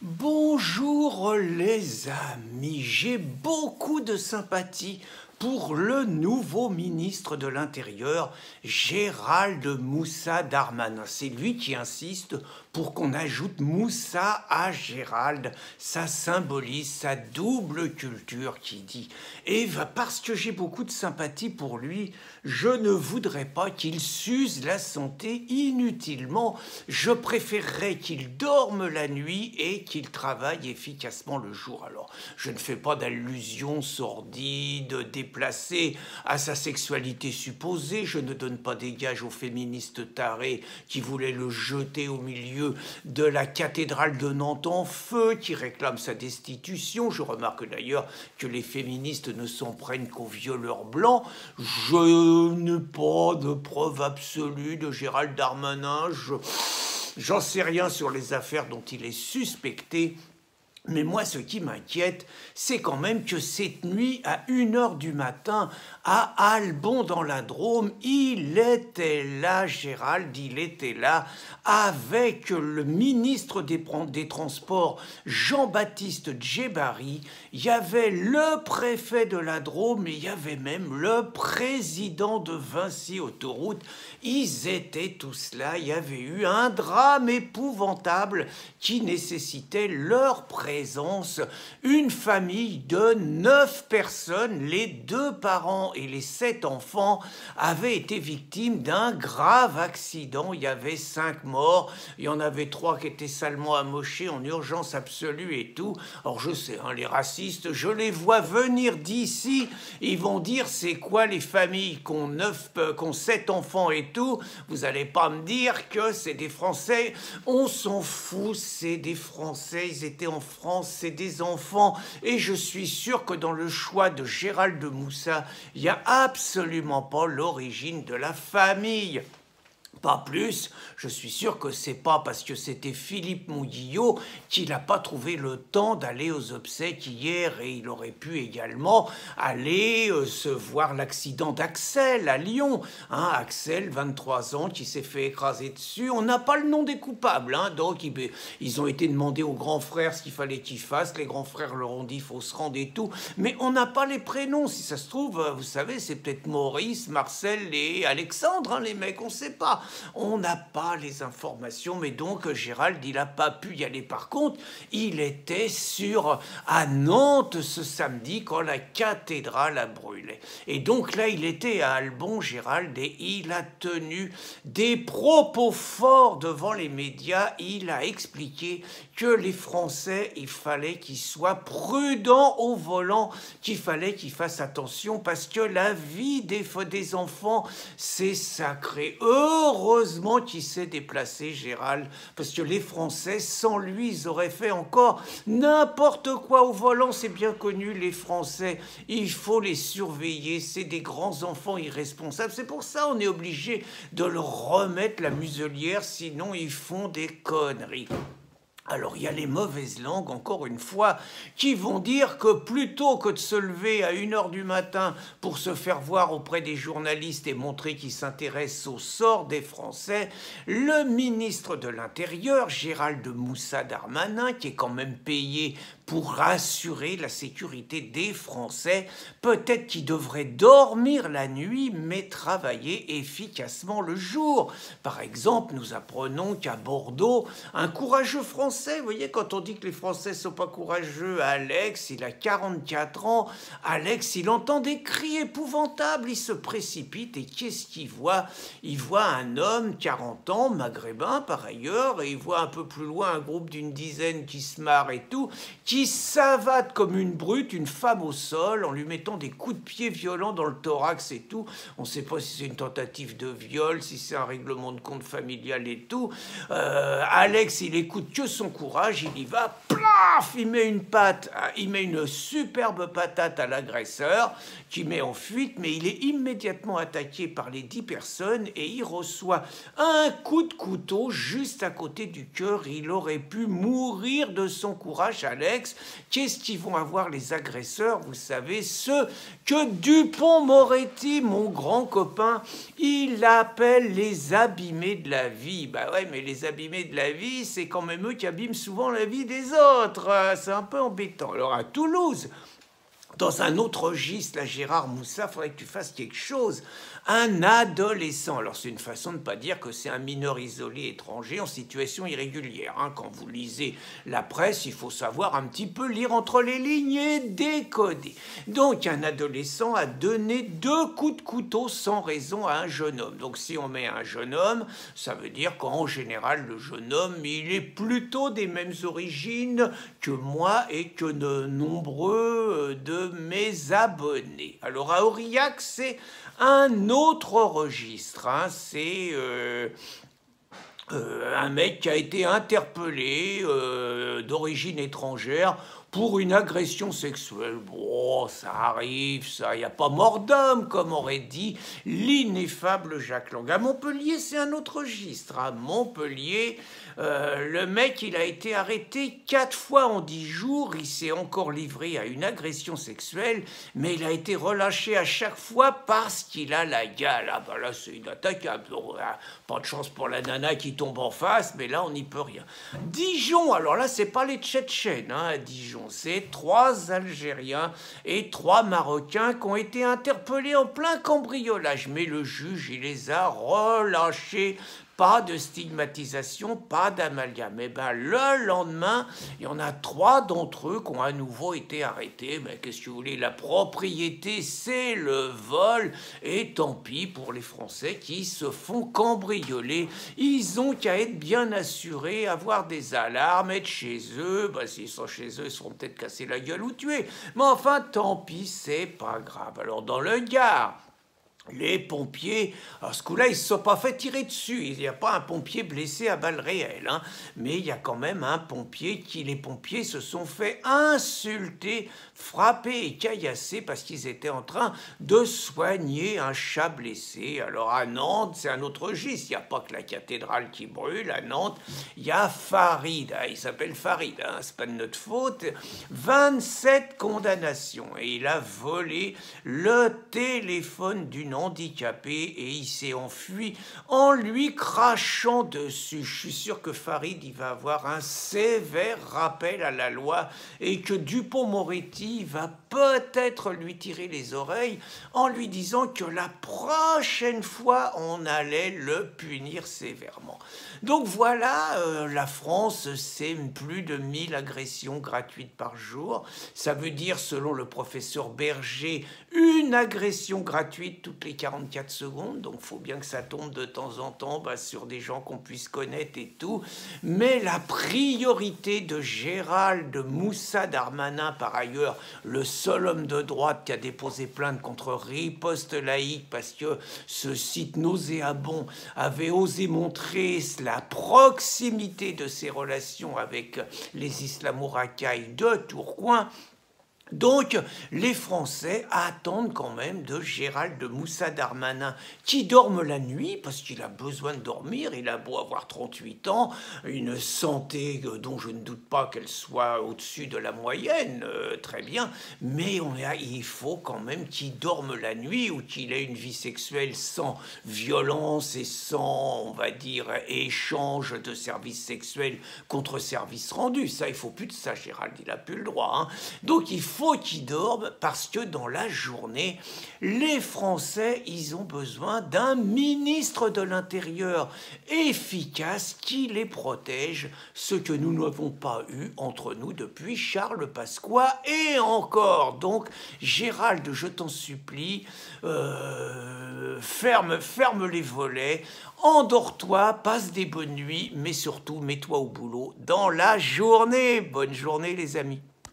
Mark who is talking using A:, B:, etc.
A: Bonjour les amis, j'ai beaucoup de sympathie pour le nouveau ministre de l'Intérieur, Gérald Moussa Darmanin. C'est lui qui insiste pour qu'on ajoute Moussa à Gérald. Ça symbolise sa double culture qui dit. Et parce que j'ai beaucoup de sympathie pour lui, je ne voudrais pas qu'il s'use la santé inutilement. Je préférerais qu'il dorme la nuit et qu'il travaille efficacement le jour. Alors, je ne fais pas d'allusion sordide, déplacée à sa sexualité supposée. Je ne donne pas des gages aux féministes tarés qui voulaient le jeter au milieu de la cathédrale de Nantes en feu, qui réclament sa destitution. Je remarque d'ailleurs que les féministes ne s'en prennent qu'aux violeurs blancs. Je n'ai pas de preuve absolue de Gérald Darmanin. J'en sais rien sur les affaires dont il est suspecté. Mais moi, ce qui m'inquiète, c'est quand même que cette nuit, à 1h du matin, à Albon dans la Drôme, il était là, Gérald, il était là, avec le ministre des Transports, Jean-Baptiste Djebari. Il y avait le préfet de la Drôme et il y avait même le président de Vinci Autoroute. Ils étaient tous là, il y avait eu un drame épouvantable qui nécessitait leur présence. Une famille de 9 personnes, les 2 parents et les 7 enfants, avaient été victimes d'un grave accident. Il y avait 5 morts, il y en avait 3 qui étaient salement amochés en urgence absolue et tout. Alors je sais, hein, les racistes, je les vois venir d'ici, ils vont dire c'est quoi les familles qui ont 7 enfants et tout. Vous n'allez pas me dire que c'est des Français. On s'en fout, c'est des Français, ils étaient en France. C'est des enfants, et je suis sûr que dans le choix de Gérald Moussa, il n'y a absolument pas l'origine de la famille. Pas plus, je suis sûr que c'est pas parce que c'était Philippe Mouguillot qu'il n'a pas trouvé le temps d'aller aux obsèques hier, et il aurait pu également aller se voir l'accident d'Axel à Lyon. Hein, Axel, 23 ans, qui s'est fait écraser dessus. On n'a pas le nom des coupables, hein, donc ils ont été demandés aux grands frères ce qu'il fallait qu'ils fassent. Les grands frères leur ont dit il faut se rendre et tout, mais on n'a pas les prénoms. Si ça se trouve, vous savez, c'est peut-être Maurice, Marcel et Alexandre, hein, les mecs, on ne sait pas. On n'a pas les informations, mais donc Gérald, il n'a pas pu y aller. Par contre, il était à Nantes ce samedi quand la cathédrale a brûlé. Et donc là, il était à Albon, Gérald, et il a tenu des propos forts devant les médias. Il a expliqué que les Français, il fallait qu'ils soient prudents au volant, qu'il fallait qu'ils fassent attention parce que la vie des enfants, c'est sacré. Heureusement qu'il s'est déplacé, Gérald, parce que les Français, sans lui, ils auraient fait encore n'importe quoi au volant. C'est bien connu, les Français, il faut les surveiller, c'est des grands enfants irresponsables. C'est pour ça qu'on est obligé de leur remettre la muselière, sinon ils font des conneries. Alors, il y a les mauvaises langues, encore une fois, qui vont dire que plutôt que de se lever à 1h du matin pour se faire voir auprès des journalistes et montrer qu'il s'intéresse au sort des Français, le ministre de l'Intérieur, Gérald Moussa Darmanin, qui est quand même payé pour assurer la sécurité des Français, peut-être qu'il devrait dormir la nuit, mais travailler efficacement le jour. Par exemple, nous apprenons qu'à Bordeaux, un courageux Français, vous voyez, quand on dit que les Français ne sont pas courageux, Alex, il a 44 ans, Alex, il entend des cris épouvantables, il se précipite, et qu'est-ce qu'il voit? Il voit un homme, 40 ans, maghrébin par ailleurs, et il voit un peu plus loin un groupe d'une dizaine qui se marre et tout, qui savate comme une brute une femme au sol en lui mettant des coups de pied violents dans le thorax et tout. On ne sait pas si c'est une tentative de viol, si c'est un règlement de compte familial et tout. Alex, il écoute que son courage, il y va, plaf, il met une superbe patate à l'agresseur qui met en fuite, mais il est immédiatement attaqué par les 10 personnes et il reçoit un coup de couteau juste à côté du cœur. Il aurait pu mourir de son courage, Alex. Qu'est-ce qu'ils vont avoir les agresseurs? Vous savez, ceux que Dupond-Moretti, mon grand copain, il appelle les abîmés de la vie. Bah ouais, mais les abîmés de la vie, c'est quand même eux qui abîme souvent la vie des autres. C'est un peu embêtant. Alors à Toulouse, dans un autre registre, là, Gérard Moussa, il faudrait que tu fasses quelque chose. Un adolescent. Alors, c'est une façon de ne pas dire que c'est un mineur isolé étranger en situation irrégulière. Hein. Quand vous lisez la presse, il faut savoir un petit peu lire entre les lignes et décoder. Donc, un adolescent a donné 2 coups de couteau sans raison à un jeune homme. Donc, si on met un jeune homme, ça veut dire qu'en général, le jeune homme, il est plutôt des mêmes origines que moi et que de nombreux de mes abonnés. Alors, à Aurillac, c'est un autre registre, hein, c'est un mec qui a été interpellé d'origine étrangère pour une agression sexuelle. Bon, ça arrive, ça, il n'y a pas mort d'homme, comme aurait dit l'ineffable Jacques Lang. À Montpellier, c'est un autre registre. À Montpellier, le mec, il a été arrêté 4 fois en 10 jours. Il s'est encore livré à une agression sexuelle, mais il a été relâché à chaque fois parce qu'il a la gale. Ah ben là, c'est une attaque. Pas de chance pour la nana qui tombe en face, mais là, on n'y peut rien. Dijon, alors là, c'est pas les Tchétchènes, hein, à Dijon. C'est 3 Algériens et 3 Marocains qui ont été interpellés en plein cambriolage. Mais le juge, il les a relâchés. Pas de stigmatisation, pas d'amalgame. Et bien, le lendemain, il y en a 3 d'entre eux qui ont à nouveau été arrêtés. Mais qu'est-ce que vous voulez, la propriété, c'est le vol. Et tant pis pour les Français qui se font cambrioler. Ils ont qu'à être bien assurés, avoir des alarmes, être chez eux. Ben, s'ils sont chez eux, ils seront peut-être cassés la gueule ou tués. Mais enfin, tant pis, c'est pas grave. Alors, dans le Gard, les pompiers, à ce coup-là, ils ne se sont pas fait tirer dessus. Il n'y a pas un pompier blessé à balles réelles, hein. Mais il y a quand même un pompier les pompiers se sont fait insulter, frapper et caillasser parce qu'ils étaient en train de soigner un chat blessé. Alors à Nantes, c'est un autre registre. Il n'y a pas que la cathédrale qui brûle. À Nantes, il y a Farid. Ah, il s'appelle Farid, hein, c'est pas de notre faute. 27 condamnations. Et il a volé le téléphone d'une handicapé et il s'est enfui en lui crachant dessus. Je suis sûr que Farid, il va avoir un sévère rappel à la loi et que Dupond-Moretti va peut-être lui tirer les oreilles en lui disant que la prochaine fois, on allait le punir sévèrement. Donc voilà, la France, c'est plus de 1000 agressions gratuites par jour. Ça veut dire, selon le professeur Berger, une agression gratuite toutes les 44 secondes. Donc il faut bien que ça tombe de temps en temps sur des gens qu'on puisse connaître et tout. Mais la priorité de Gérald Moussa Darmanin, par ailleurs, le seul homme de droite qui a déposé plainte contre Riposte Laïque parce que ce site nauséabond avait osé montrer la proximité de ses relations avec les islamo-racailles de Tourcoing. Donc, les Français attendent quand même de Gérald Moussa Darmanin qui dorme la nuit parce qu'il a besoin de dormir. Il a beau avoir 38 ans, une santé dont je ne doute pas qu'elle soit au-dessus de la moyenne, très bien, mais il faut quand même qu'il dorme la nuit ou qu'il ait une vie sexuelle sans violence et sans, on va dire, échange de services sexuels contre services rendus. Ça, il faut plus de ça, Gérald, il n'a plus le droit, hein. Donc, il faut qu'ils dorment parce que dans la journée, les Français, ils ont besoin d'un ministre de l'Intérieur efficace qui les protège, ce que nous n'avons pas eu entre nous depuis Charles Pasqua et encore. Donc, Gérald, je t'en supplie, ferme les volets, endors-toi, passe des bonnes nuits, mais surtout, mets-toi au boulot dans la journée. Bonne journée, les amis.